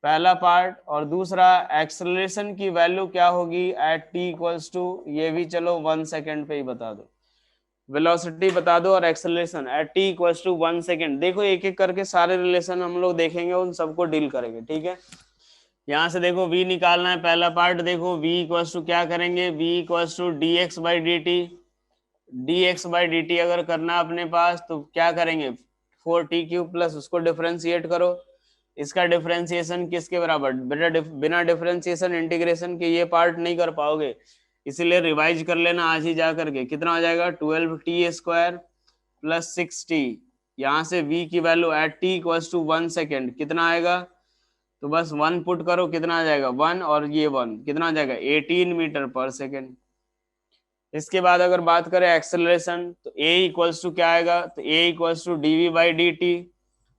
Speaker 1: पहला पार्ट, और दूसरा एक्सेलरेशन की वैल्यू क्या होगी एट t इक्वल्स टू, ये भी चलो 1 सेकेंड पे ही बता दो, वेलोसिटी बता दो और acceleration at t equals to 1 second. देखो एक एक करके सारे रिलेशन हम लोग देखेंगे, उन सबको डील करेंगे, ठीक है। यहाँ से देखो v निकालना है, पहला पार्ट देखो, v इक्वल्स टू क्या करेंगे, v equals to dx by D T, dx by D T अगर करना अपने पास तो क्या करेंगे, 4t³ प्लस उसको डिफरेंशिएट करो, इसका डिफरेंशिएशन किसके बराबर, बिना डिफरेंशिएशन इंटीग्रेशन के ये पार्ट नहीं कर पाओगे, इसीलिए रिवाइज कर लेना आज ही जा करके। कितना हो जाएगा, 12t² प्लस 6t, यहाँ से v की value at t equals to 1 second कितना आएगा, तो बस 1 पुट करो, कितना आ जाएगा 1, और ये 1 कितना आ जाएगा 18 मीटर पर सेकेंड। इसके बाद अगर बात करें एक्सेलरेशन, तो a इक्वल्स टू क्या आएगा, तो a equals to dv by D T.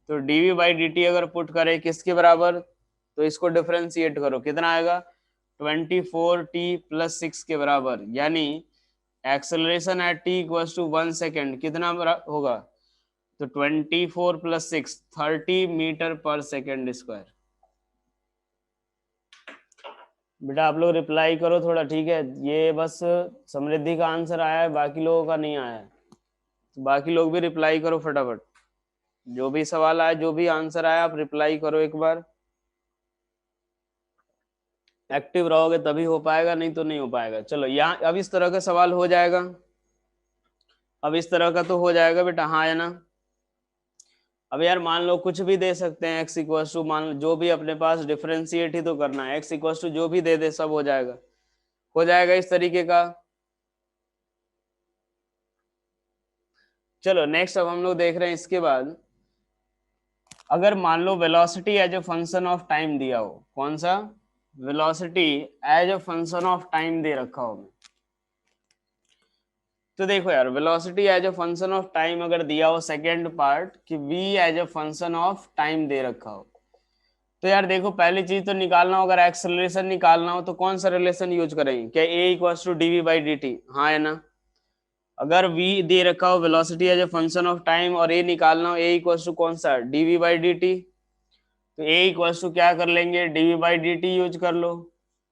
Speaker 1: तो dv बाई डी टी अगर पुट करें किसके बराबर, तो इसको डिफरेंशिएट करो, कितना आएगा 24t प्लस 6 के बराबर, यानी acceleration at t equals to 1 second कितना होगा तो 24 + 6 30 मीटर पर सेकेंड स्क्वायर। बेटा आप लोग रिप्लाई करो थोड़ा, ठीक है? ये बस समृद्धि का आंसर आया है, बाकी लोगों का नहीं आया है, तो बाकी लोग भी रिप्लाई करो फटाफट। जो भी सवाल आया, जो भी आंसर आया, आप रिप्लाई करो एक बार। एक्टिव रहोगे तभी हो पाएगा, नहीं तो नहीं हो पाएगा। चलो यहाँ अब इस तरह का सवाल हो जाएगा, अब इस तरह का तो हो जाएगा बेटा, हाँ है ना? अब यार मान लो कुछ भी दे सकते हैं, x इक्वल टू, मान लो जो भी अपने पास डिफरेंशिएट ही तो करना है, x इक्वल टू जो भी दे दे सब हो जाएगा, हो जाएगा इस तरीके का। चलो नेक्स्ट अब हम लोग देख रहे हैं इसके बाद, अगर मान लो velocity as a function of time दिया हो, कौन सा? Velocity as a function of time दे रखा हो। तो देखो यार, velocity as a function of time अगर दिया हो, सेकेंड पार्ट कि v as a function of time दे रखा हो, तो यार देखो पहली चीज तो निकालना हो, अगर एक्सेलरेशन निकालना हो तो कौन सा रिलेशन यूज करेंगे? क्या a इक्वल्स टू dv/dt, हाँ है ना? अगर v दे रखा हो velocity as a function of time और a निकालना हो, a इक्वल्स टू कौन सा? dv/dt। तो a इक्वल्स टू क्या कर लेंगे? dv/dt यूज कर लो।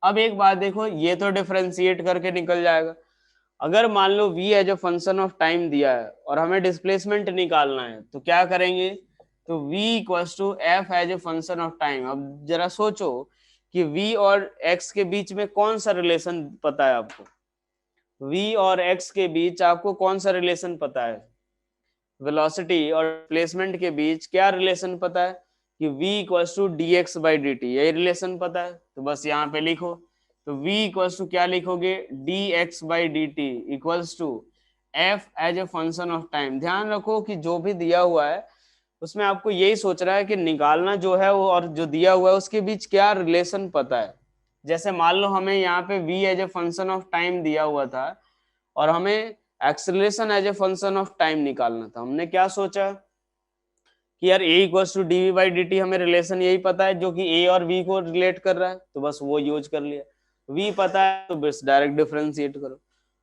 Speaker 1: अब एक बात देखो, ये तो डिफरेंशिएट करके निकल जाएगा। अगर मान लो v as a function of time दिया है और हमें डिस्प्लेसमेंट निकालना है, तो क्या करेंगे? तो v equals to F as a function of time. अब जरा सोचो कि v और x के बीच में कौन सा रिलेशन पता है आपको? v और x के बीच आपको कौन सा रिलेशन पता है? वेलोसिटी और डिस्प्लेसमेंट के बीच क्या रिलेशन पता है? कि v इक्वल्स टू dx/dt, यही रिलेशन पता है। तो बस यहाँ पे लिखो, तो v इक्वल्स टू क्या लिखोगे? dx/dt equals to f as a function of time. ध्यान रखो कि जो भी दिया हुआ है उसमें आपको यही सोच रहा है कि निकालना जो है वो, और जो दिया हुआ है उसके बीच क्या रिलेशन पता है। जैसे मान लो हमें यहाँ पे v as a function of time दिया हुआ था और हमें acceleration as a function of time निकालना था, हमने क्या सोचा कि यार a इक्वल्स टू dv/dt, हमें रिलेशन यही पता है जो कि a और v को रिलेट कर रहा है, तो बस वो यूज कर लिया। v पता है तो बस डायरेक्ट डिफरेंशिएट करो।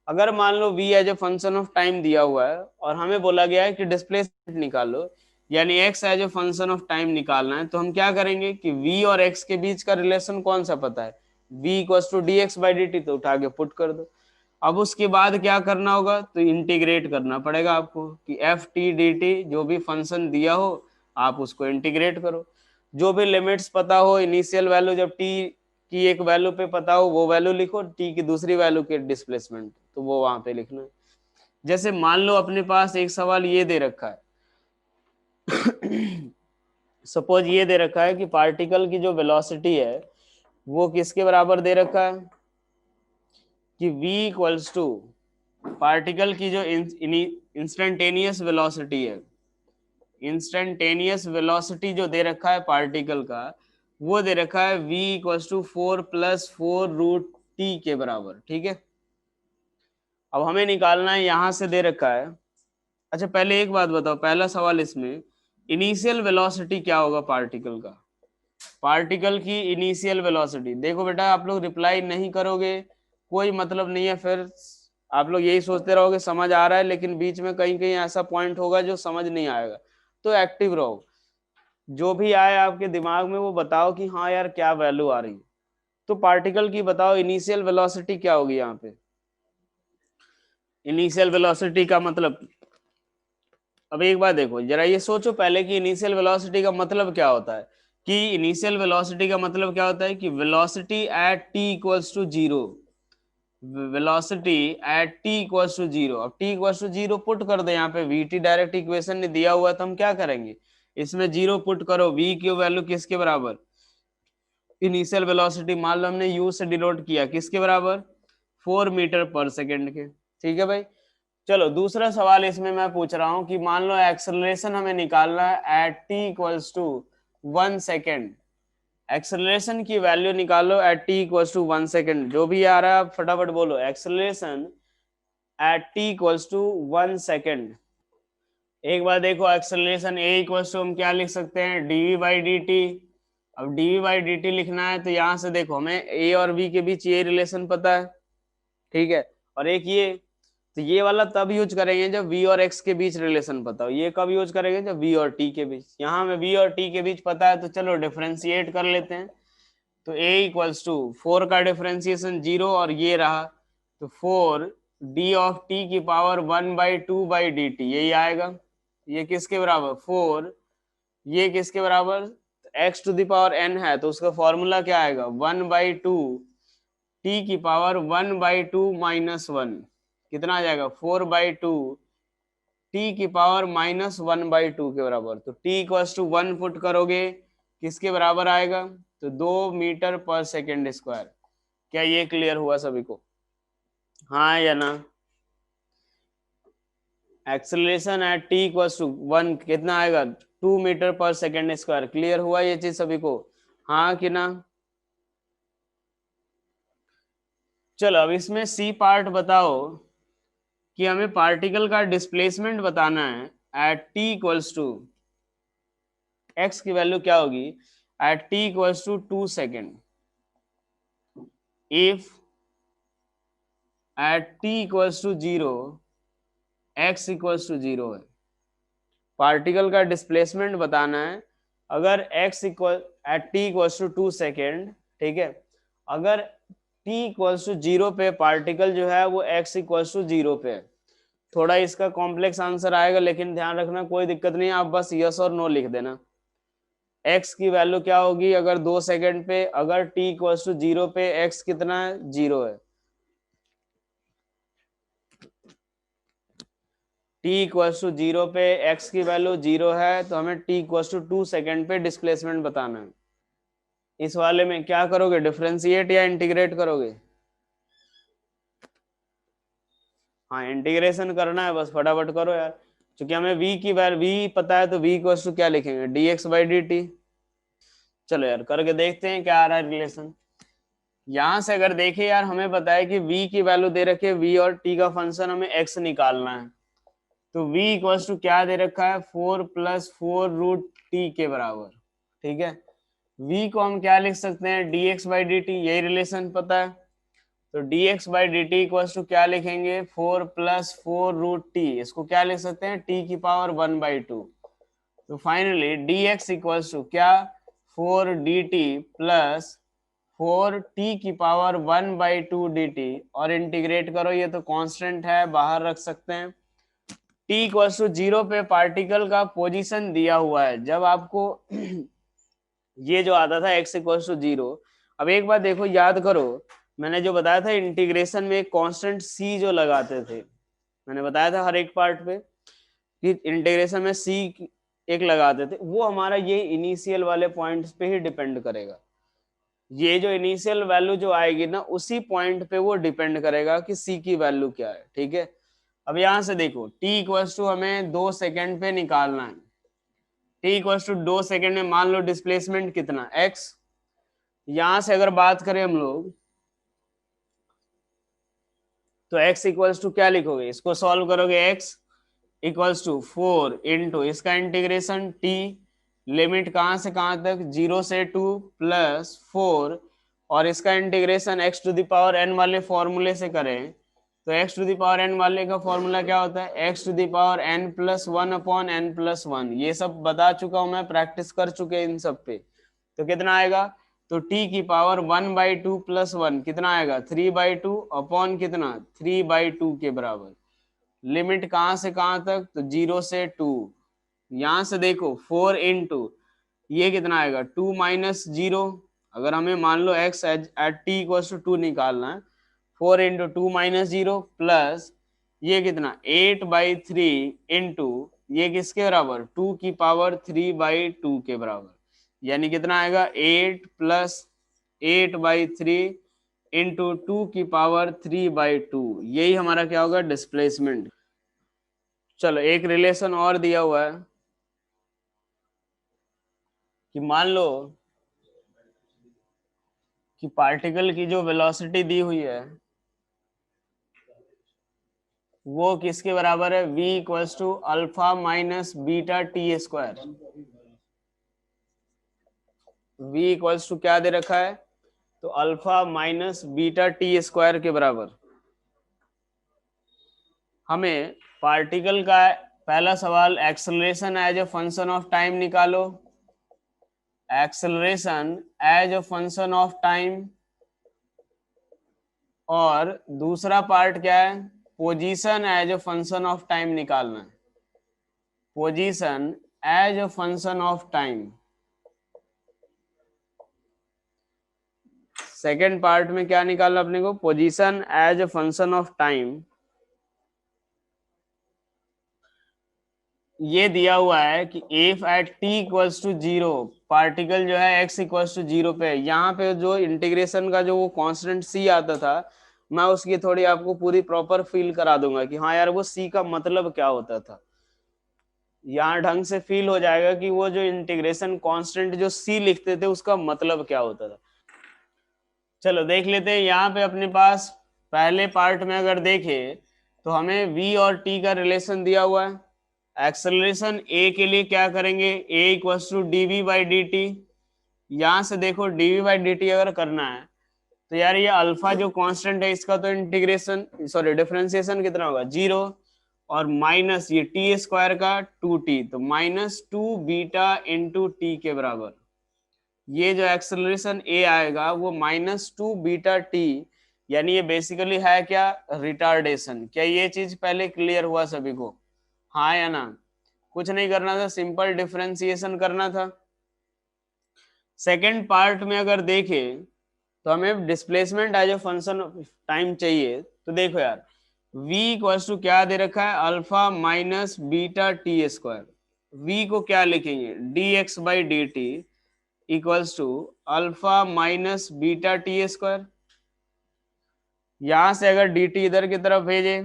Speaker 1: अगर मान लो v as a function of time दिया हुआ है और हमें बोला गया है कि डिस्प्लेसमेंट निकालो, यानी x as a function of time निकालना है, तो हम क्या करेंगे कि v और x के बीच का रिलेशन कौन सा पता है? v इक्वल्स टू dx/dt, तो उठा के पुट कर दो। अब उसके बाद क्या करना होगा? तो इंटीग्रेट करना पड़ेगा आपको कि एफ टी डी टी जो भी फंक्शन दिया हो आप उसको इंटीग्रेट करो। जो भी लिमिट्स पता हो, इनिशियल वैल्यू जब टी की एक वैल्यू पे पता हो वो वैल्यू लिखो, टी की दूसरी वैल्यू के डिस्प्लेसमेंट तो वो वहां पे लिखना है। जैसे मान लो अपने पास एक सवाल ये दे रखा है सपोज ये दे रखा है कि पार्टिकल की जो वेलोसिटी है वो किसके बराबर दे रखा है? कि v इक्वल्स टू पार्टिकल की जो इंस्टेंटेनियस वेलोसिटी है, इंस्टेंटेनियस वेलोसिटी जो दे रखा है पार्टिकल का, वो दे रखा है v इक्वल्स टू 4 + 4√t के बराबर, ठीक है? अब हमें निकालना है, यहां से दे रखा है। अच्छा पहले एक बात बताओ, पहला सवाल इसमें इनिशियल वेलोसिटी क्या होगा पार्टिकल का? पार्टिकल की इनिशियल वेलोसिटी, देखो बेटा आप लोग रिप्लाई नहीं करोगे कोई मतलब नहीं है, फिर आप लोग यही सोचते रहोगे समझ आ रहा है, लेकिन बीच में कहीं कहीं ऐसा पॉइंट होगा जो समझ नहीं आएगा। तो एक्टिव रहो, जो भी आए आपके दिमाग में वो बताओ कि हाँ यार क्या वैल्यू आ रही है। तो पार्टिकल की बताओ इनिशियल वेलोसिटी क्या होगी यहाँ पे? इनिशियल वेलोसिटी का मतलब, अब एक बार देखो जरा ये सोचो पहले कि इनिशियल वेलोसिटी का मतलब क्या होता है। कि इनिशियल वेलोसिटी का मतलब क्या होता है कि velocity at T equals to zero, velocity at T equals to zero. अब t equals to zero put कर दे, यहाँ पे वी टी डायरेक्ट इक्वेशन ने दिया हुआ है, तो हम क्या करेंगे इसमें जीरो पुट करो, वी की वैल्यू किसके बराबर? इनिशियल वेलोसिटी मान लो हमने यू से डिनोट किया, किसके बराबर? 4 मीटर पर सेकेंड के, ठीक है भाई। चलो दूसरा सवाल इसमें मैं पूछ रहा हूं कि मान लो एक्सेलरेशन हमें निकालना है at T equals to 1 second. Acceleration की वैल्यू निकालो at T equals to 1 second. जो भी आ रहा है आप फटाफट बोलो, acceleration at T equals to 1 second. एक बार देखो एक्सेलरेशन ए इक्वल्स टू हम क्या लिख सकते हैं? dv/dt। अब dv/dt लिखना है तो यहां से देखो हमें a और b के बीच ये रिलेशन पता है, ठीक है? और एक ये, तो ये वाला तब यूज करेंगे जब v और x के बीच रिलेशन पता हो। ये कब यूज करेंगे जब v और t के बीच। यहाँ में v और t के बीच पता है तो चलो डिफरेंशिएट कर लेते हैं। तो a इक्वल्स टू 4 का डिफरेंशिएशन 0 और ये रहा तो 4 d ऑफ t की पावर 1/2/dt यही आएगा। ये किसके बराबर 4, ये किसके बराबर x to the power n है तो उसका फॉर्मूला क्या आएगा 1/2 t की पावर 1/2 - 1 कितना आ जाएगा 4/2 टी की पावर -1/2 के बराबर। तो टी इक्वल्स टू 1 पुट करोगे किसके बराबर आएगा तो 2 मीटर पर सेकेंड स्क्वायर। क्या ये क्लियर हुआ सभी को? हाँ या ना? Acceleration at T equals to 1 कितना आएगा 2 मीटर पर सेकेंड स्क्वायर। क्लियर हुआ ये चीज सभी को? हाँ कि ना? चलो अब इसमें सी पार्ट बताओ कि हमें पार्टिकल का डिस्प्लेसमेंट बताना है at T equals to X की वैल्यू क्या होगी at T equals to 2 second if at T equals to 0 X equals to 0 है। पार्टिकल का डिस्प्लेसमेंट बताना है अगर X equal at T equals to 2 second, ठीक है। अगर टी इक्वल्स टू 0 पे पार्टिकल जो है वो एक्स इक्वल्स टू 0 पे है। थोड़ा इसका कॉम्प्लेक्स आंसर आएगा लेकिन ध्यान रखना कोई दिक्कत नहीं, आप बस यस और नो लिख देना। x की वैल्यू क्या होगी अगर 2 सेकेंड पे, अगर t इक्वल्स टू 0 पे x कितना है 0 है। t इक्वल्स टू 0 पे x की वैल्यू 0 है तो हमें t इक्वल्स टू 2 सेकेंड पे डिस्प्लेसमेंट बताना है। इस वाले में क्या करोगे डिफरेंशिएट या इंटीग्रेट करोगे? हाँ इंटीग्रेशन करना है बस फटाफट करो यार, क्योंकि हमें v की वैल्यू v पता है तो v इक्वल्स टू क्या लिखेंगे dx/dt। चलो यार करके देखते हैं क्या आ रहा है रिलेशन। यहां से अगर देखें यार हमें पता है कि v की वैल्यू दे रखी है v और t का फंक्शन हमें x निकालना है। तो v इक्वल्स टू क्या दे रखा है 4 + 4√t के बराबर, ठीक है। v को हम क्या लिख सकते हैं dx/dt, यही रिलेशन पता है। तो dx/dt इक्वल्स टू क्या लिखेंगे 4 + 4√t, इसको क्या लिख सकते हैं t की पावर 1/2। तो फाइनली dx इक्वल्स टू क्या 4dt प्लस 4t की पावर 1/2 dt और इंटीग्रेट करो, ये तो कांस्टेंट है बाहर रख सकते हैं। t इक्वल्स टू 0 पे पार्टिकल का पोजीशन दिया हुआ है जब आपको ये जो आता था x इक्वल्स टू 0। अब एक बार देखो याद करो मैंने जो बताया था इंटीग्रेशन में एक कांस्टेंट c जो लगाते थे, मैंने बताया था हर एक पार्ट पे कि इंटीग्रेशन में c एक लगाते थे, वो हमारा ये इनिशियल वाले पॉइंट्स पे ही डिपेंड करेगा। ये जो इनिशियल वैल्यू जो आएगी ना उसी पॉइंट पे वो डिपेंड करेगा कि c की वैल्यू क्या है, ठीक है। अब यहां से देखो t इक्वल्स टू हमें 2 सेकेंड पे निकालना है। t इक्वल्स टू 2 सेकेंड में मान लो डिस्प्लेसमेंट कितना x। यहां से अगर बात करें हम लोग तो x इक्वल्स टू क्या लिखोगे, इसको सॉल्व करोगे x इक्वल्स टू 4 इंटू इसका इंटीग्रेशन t, लिमिट कहां से कहां तक 0 से 2 प्लस 4 और इसका integration x to the power n वाले फॉर्मूले से करें तो x to the power n वाले का फॉर्मूला क्या होता है x to the power n + 1/n+1। ये सब बता चुका हूं मैं, प्रैक्टिस कर चुके इन सब पे। तो कितना आएगा तो t की पावर 1/2 + 1 कितना आएगा 3/2 अपॉन कितना 3/2 के बराबर। लिमिट कहां से कहां तक तो 0 से 2। यहां से देखो 4 इंटू ये कितना आएगा 2 - 0। अगर हमें मान लो x एट t = 2 निकालना है 4 इंटू 2 - 0 प्लस ये कितना 8/3 इंटू ये किसके बराबर 2 की पावर 3/2 के बराबर। यानी कितना आएगा 8 + 8/3 इंटू 2 की पावर 3/2। यही हमारा क्या होगा डिस्प्लेसमेंट। चलो एक रिलेशन और दिया हुआ है कि मान लो कि पार्टिकल की जो वेलोसिटी दी हुई है वो किसके बराबर है v equals to alpha minus beta T square. v equals to क्या दे रखा है तो alpha minus beta T square के बराबर। हमें पार्टिकल का पहला सवाल acceleration as a function of time निकालो, acceleration as a function of time, और दूसरा पार्ट क्या है, position as a function of time निकालना है, position as a function of time. Second part में क्या निकालना अपने को, position as a function of time. ये दिया हुआ है कि if at t equals to 0 particle जो है x इक्वल्स टू 0 पे, यहाँ पे जो इंटीग्रेशन का जो वो कांस्टेंट c आता था, मैं उसकी थोड़ी आपको पूरी प्रॉपर फील करा दूंगा कि हाँ यार वो c का मतलब क्या होता था। यहाँ ढंग से फील हो जाएगा कि वो जो इंटीग्रेशन कांस्टेंट जो c लिखते थे उसका मतलब क्या होता था। चलो देख लेते हैं। यहाँ पे अपने पास पहले पार्ट में अगर देखें तो हमें v और t का रिलेशन दिया हुआ है। एक्सेलरेशन a के लिए क्या करेंगे, a equals to D we by D T. यहाँ से देखो D we by D T अगर करना है तो यार ये अल्फा जो कांस्टेंट है इसका तो इंटीग्रेशन सॉरी डिफरेंशिएशन कितना होगा 0, और माइनस ये टी स्क्वायर का 2t, तो माइनस 2 बीटा इंटू टी के बराबर। ये जो एक्सेलरेशन a आएगा वो माइनस 2 बीटा टी, यानी ये बेसिकली है क्या, रिटार्डेशन। क्या ये चीज पहले क्लियर हुआ सभी को, हाँ या ना? कुछ नहीं करना था, सिंपल डिफरेंशिएशन करना था। सेकेंड पार्ट में अगर देखें तो हमें displacement as a function of time चाहिए। तो देखो यार v इक्वल्स टू क्या दे रखा है, alpha minus beta T square. v को क्या लिखेंगे, dx by D T equals to alpha minus beta T square. यहां से अगर dt इधर की तरफ भेजे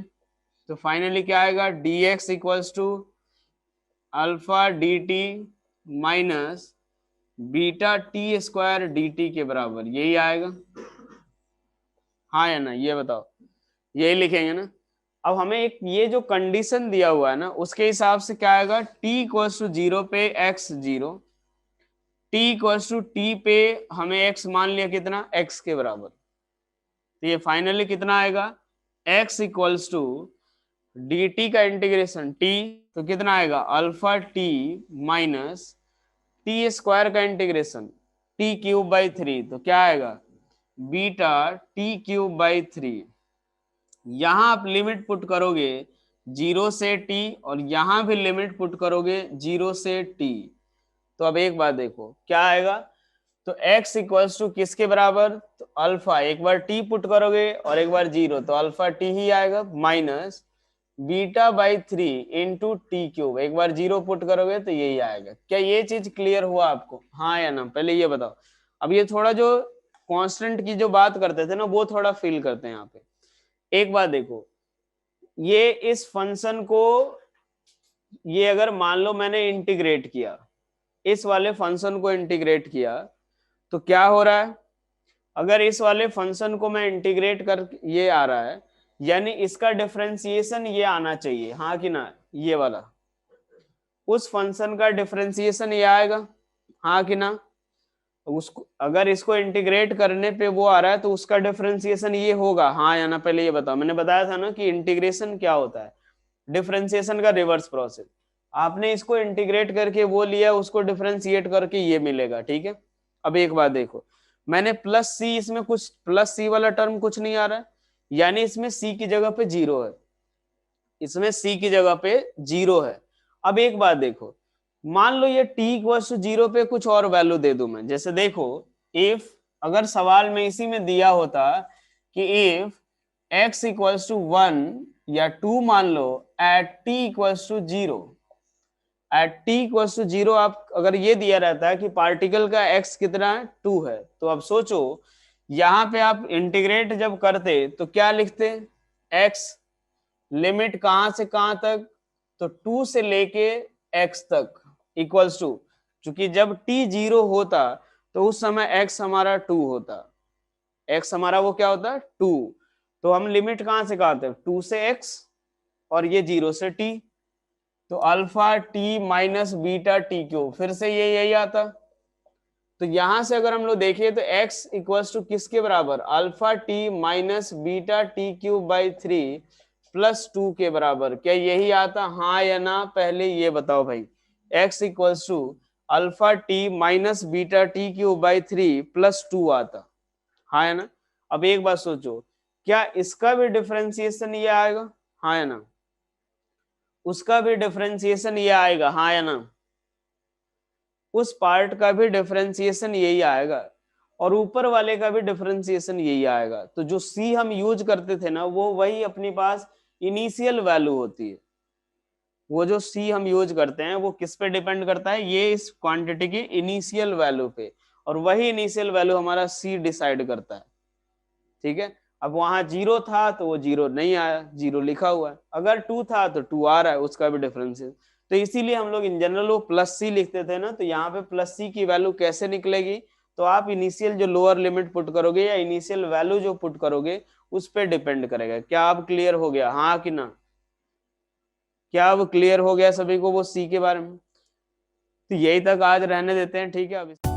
Speaker 1: तो फाइनली क्या आएगा, dx equals to alpha D T minus beta T square D T के बराबर, यही आएगा, हाँ या ना? ये बताओ, यही लिखेंगे ना। अब हमें एक ये जो कंडीशन दिया हुआ है ना उसके हिसाब से क्या आएगा, t इक्वल्स टू 0 पे x 0, t equals to t पे हमें x मान लिया कितना, x के बराबर। तो ये फाइनली कितना आएगा, x इक्वल्स टू dt का इंटीग्रेशन t, तो कितना आएगा alpha t minus T square का इंटीग्रेशन टी क्यूब बाई 3, तो क्या आएगा बीटा टी क्यूब बाई 3। यहां आप लिमिट पुट करोगे 0 से t, और यहां भी लिमिट पुट करोगे 0 से t। तो अब एक बात देखो क्या आएगा, तो x इक्वल्स टू किसके बराबर, तो अल्फा, एक बार t पुट करोगे और एक बार 0, तो अल्फा t ही आएगा, minus beta by 3 into T cube, एक बार 0 पुट करोगे तो यही आएगा। क्या ये चीज क्लियर हुआ आपको, हाँ या ना? पहले ये बताओ। अब ये थोड़ा जो कांस्टेंट की जो बात करते थे ना वो थोड़ा फील करते हैं यहाँ पे। एक बात देखो, ये इस फंक्शन को, ये अगर मान लो मैंने इंटीग्रेट किया, इस वाले फंक्शन को इंटीग्रेट किया, तो क्या हो रहा है, अगर इस वाले फंक्शन को मैं इंटीग्रेट कर, ये आ रहा है, यानी इसका डिफरेंशिएशन ये आना चाहिए, हाँ कि ना? ये वाला उस फंक्शन का डिफरेंशिएशन ये आएगा, हाँ कि ना? उसको अगर इसको इंटीग्रेट करने पे वो आ रहा है तो उसका डिफरेंशिएशन ये होगा, हाँ या ना? पहले ये बताओ। मैंने बताया था ना कि इंटीग्रेशन क्या होता है, डिफरेंशिएशन का रिवर्स प्रोसेस। आपने इसको इंटीग्रेट करके वो लिया, उसको डिफरेंशिएट करके ये मिलेगा, ठीक है? अब एक बात देखो, मैंने प्लस सी, इसमें कुछ प्लस सी वाला टर्म कुछ नहीं आ रहा है, यानी इसमें सी की जगह पे 0 है, इसमें सी की जगह पे 0 है। अब एक बात देखो, मान लो ये t इक्वल्स टू 0 पे कुछ और वैल्यू दे दूं मैं, जैसे देखो इफ, अगर सवाल में इसी में दिया होता कि इफ x इक्वल्स टू 1 या 2 मान लो at t equals to 0, at t equals to 0 आप अगर ये दिया रहता है कि पार्टिकल का x कितना है, 2 है, तो अब सोचो यहाँ पे आप इंटीग्रेट जब करते तो क्या लिखते, x लिमिट कहां से कहां तक, तो 2 से लेके x तक इक्वल्स टू, क्योंकि जब t 0 होता तो उस समय x हमारा 2 होता, x हमारा वो क्या होता 2, तो हम लिमिट कहां से कहां तक, 2 से x और ये 0 से t, तो alpha t minus beta T cube, फिर से ये यही आता। तो यहां से अगर हम लोग देखें तो x इक्वल्स टू किसके बराबर, alpha t minus beta T cube by 3 plus 2 के बराबर, क्या यही आता, हाँ या ना, पहले ये बताओ भाई। x equals to alpha T minus beta T cube by 3 plus 2 आता, हाँ या ना। अब एक बात सोचो, क्या इसका भी डिफरेंशिएशन ये आएगा, हाँ या ना, उसका भी डिफरेंशिएशन ये आएगा, हाँ या ना, उस पार्ट का भी डिफरेंशिएशन यही आएगा और ऊपर वाले का भी डिफरेंशिएशन यही आएगा। तो जो सी हम यूज करते थे ना, वो वही अपने पास इनिशियल वैल्यू होती है। वो जो सी हम यूज करते हैं वो किस पे डिपेंड करता है, ये इस क्वांटिटी की इनिशियल वैल्यू पे, और वही इनिशियल वैल्यू हमारा सी डिसाइड करता है, ठीक है। अब वहां 0 था तो वो 0 नहीं आया, 0 लिखा हुआ है, अगर 2 था तो 2 आ रहा है, उसका भी डिफरेंस है। तो इसीलिए हम लोग इन जनरल वो प्लस सी लिखते थे ना, तो यहाँ पे प्लस सी की वैल्यू कैसे निकलेगी, तो आप इनिशियल जो लोअर लिमिट पुट करोगे या इनिशियल वैल्यू जो पुट करोगे उस पर डिपेंड करेगा। क्या अब क्लियर हो गया, हाँ कि ना, क्या अब क्लियर हो गया सभी को वो सी के बारे में। तो यही तक आज रहने देते हैं, ठीक है। अब